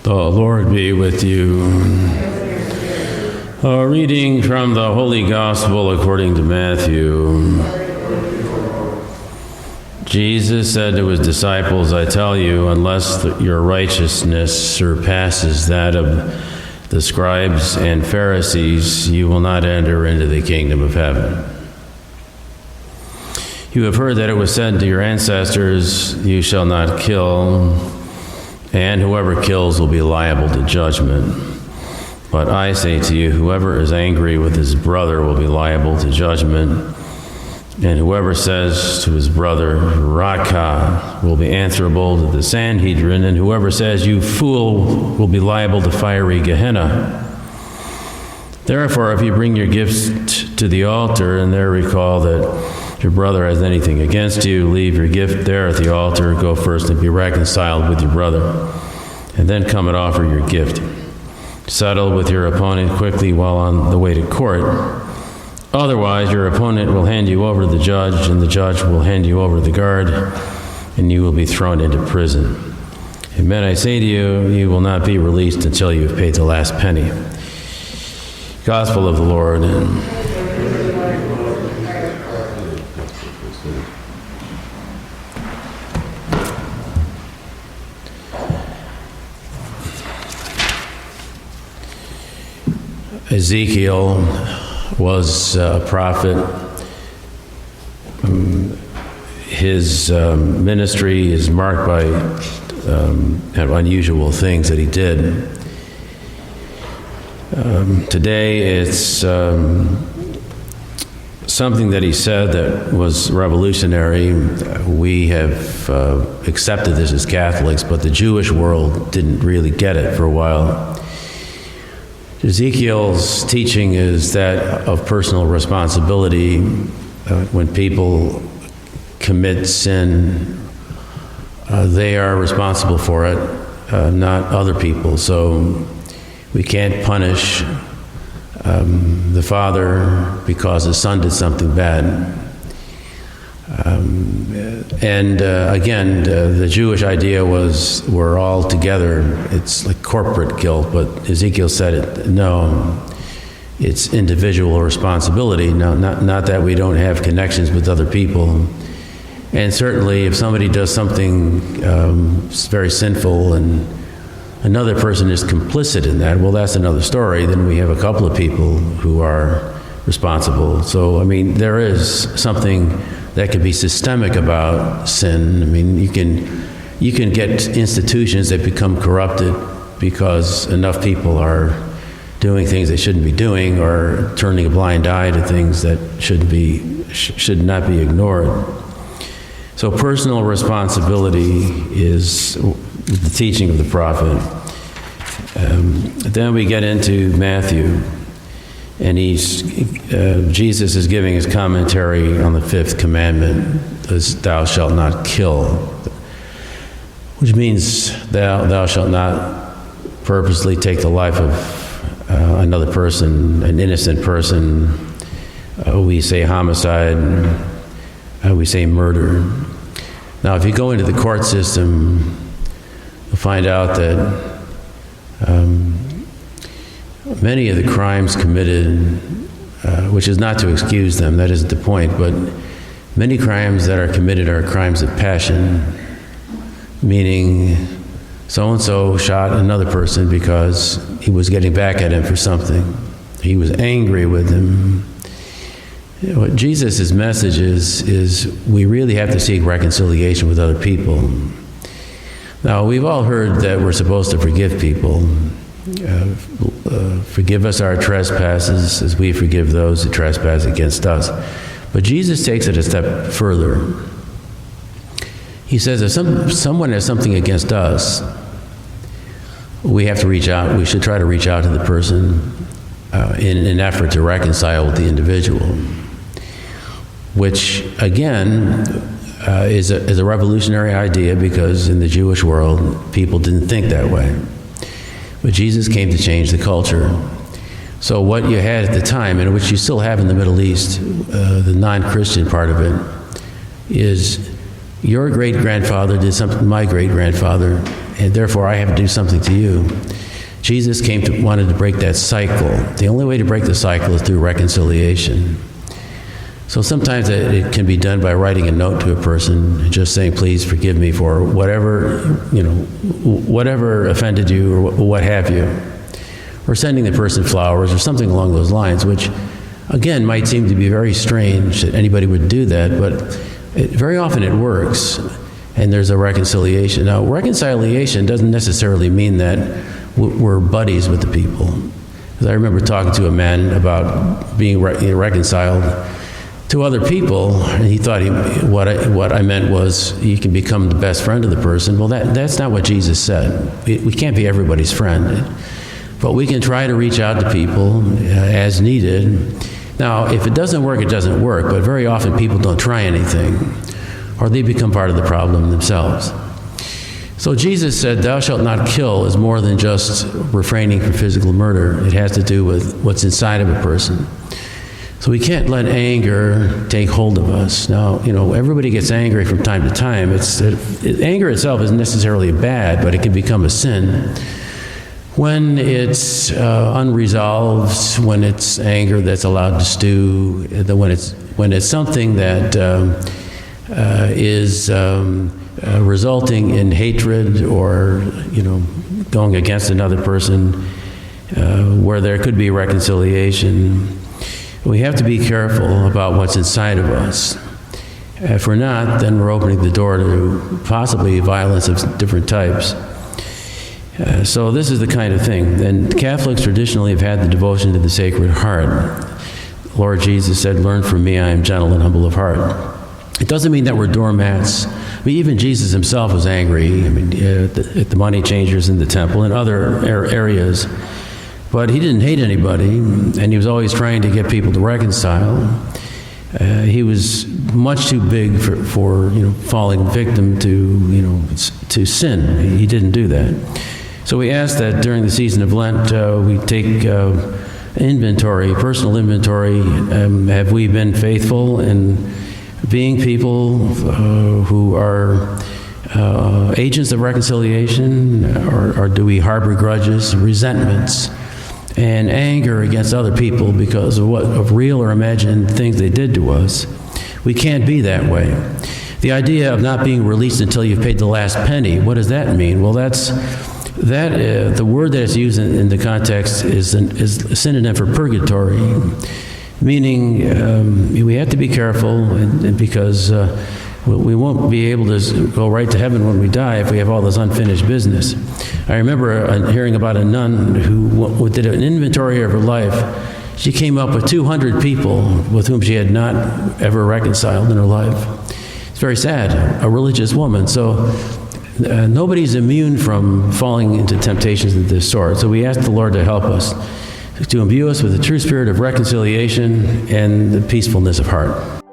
The Lord be with you. A reading from the Holy Gospel according to Matthew. Jesus said to his disciples, I tell you, unless your righteousness surpasses that of the scribes and Pharisees, you will not enter into the kingdom of heaven. You have heard that it was said to your ancestors, you shall not kill, and whoever kills will be liable to judgment. But I say to you, whoever is angry with his brother will be liable to judgment, and whoever says to his brother, Raka, will be answerable to the Sanhedrin, and whoever says, you fool, will be liable to fiery Gehenna. Therefore, if you bring your gifts to the altar and there recall that your brother has anything against you, leave your gift there at the altar, go first and be reconciled with your brother, and then come and offer your gift. Settle with your opponent quickly while on the way to court. Otherwise, your opponent will hand you over to the judge, and the judge will hand you over to the guard, and you will be thrown into prison. Amen, I say to you, you will not be released until you have paid the last penny. Gospel of the Lord. Ezekiel was a prophet. His ministry is marked by unusual things that he did. Today it's something that he said that was revolutionary. We have accepted this as Catholics, but the Jewish world didn't really get it for a while. Ezekiel's teaching is that of personal responsibility. When people commit sin, they are responsible for it, not other people. So we can't punish the father because the son did something bad. Again, the Jewish idea was we're all together. It's like corporate guilt, but Ezekiel said no, it's individual responsibility. No, not that we don't have connections with other people. And certainly if somebody does something very sinful and another person is complicit in that, well, that's another story. Then we have a couple of people who are responsible. So, I mean, there is something that could be systemic about sin. I mean, you can get institutions that become corrupted because enough people are doing things they shouldn't be doing or turning a blind eye to things that should not be ignored. So personal responsibility is the teaching of the prophet. Then we get into Matthew, and Jesus is giving his commentary on the fifth commandment, thou shalt not kill, which means thou shalt not purposely take the life of another person, an innocent person. We say homicide, we say murder. Now, if you go into the court system, you'll find out that many of the crimes committed, which is not to excuse them, that isn't the point, but many crimes that are committed are crimes of passion, meaning so-and-so shot another person because he was getting back at him for something. He was angry with him. What Jesus' message is we really have to seek reconciliation with other people. Now, we've all heard that we're supposed to forgive people. Forgive us our trespasses as we forgive those who trespass against us. But Jesus takes it a step further. He says if someone has something against us, we have to reach out. We should try to reach out to the person in an effort to reconcile with the individual, which, again, is a revolutionary idea because in the Jewish world, people didn't think that way. But Jesus came to change the culture. So what you had at the time, and which you still have in the Middle East, the non-Christian part of it, is your great-grandfather did something to my great-grandfather, and therefore I have to do something to you. Jesus wanted to break that cycle. The only way to break the cycle is through reconciliation. So sometimes it can be done by writing a note to a person, and just saying, please forgive me for whatever offended you or what have you. Or sending the person flowers or something along those lines, which, again, might seem to be very strange that anybody would do that, but very often it works, and there's a reconciliation. Now, reconciliation doesn't necessarily mean that we're buddies with the people. Because I remember talking to a man about being reconciled to other people, and he thought what I meant was you can become the best friend of the person. Well, that's not what Jesus said. We can't be everybody's friend, but we can try to reach out to people as needed. Now, if it doesn't work, it doesn't work, but very often people don't try anything, or they become part of the problem themselves. So Jesus said, thou shalt not kill is more than just refraining from physical murder. It has to do with what's inside of a person. So we can't let anger take hold of us. Now, everybody gets angry from time to time. Anger itself isn't necessarily bad, but it can become a sin when it's unresolved, when it's anger that's allowed to stew, when it's something that is resulting in hatred or going against another person, where there could be reconciliation. We have to be careful about what's inside of us. If we're not, then we're opening the door to possibly violence of different types. So this is the kind of thing. And Catholics traditionally have had the devotion to the Sacred Heart. Lord Jesus said, learn from me, I am gentle and humble of heart. It doesn't mean that we're doormats. Even Jesus himself was angry at the money changers in the temple and other areas. But he didn't hate anybody, and he was always trying to get people to reconcile. He was much too big for falling victim to sin. He didn't do that. So we ask that during the season of Lent, we take inventory, personal inventory. Have we been faithful in being people who are agents of reconciliation, or do we harbor grudges, resentments, and anger against other people because of real or imagined things they did to us? We can't be that way. The idea of not being released until you've paid the last penny, what does that mean? Well, the word that's used in the context is a synonym for purgatory, meaning we have to be careful, because we won't be able to go right to heaven when we die if we have all this unfinished business. I remember hearing about a nun who did an inventory of her life. She came up with 200 people with whom she had not ever reconciled in her life. It's very sad, a religious woman. So nobody's immune from falling into temptations of this sort. So we ask the Lord to help us, to imbue us with the true spirit of reconciliation and the peacefulness of heart.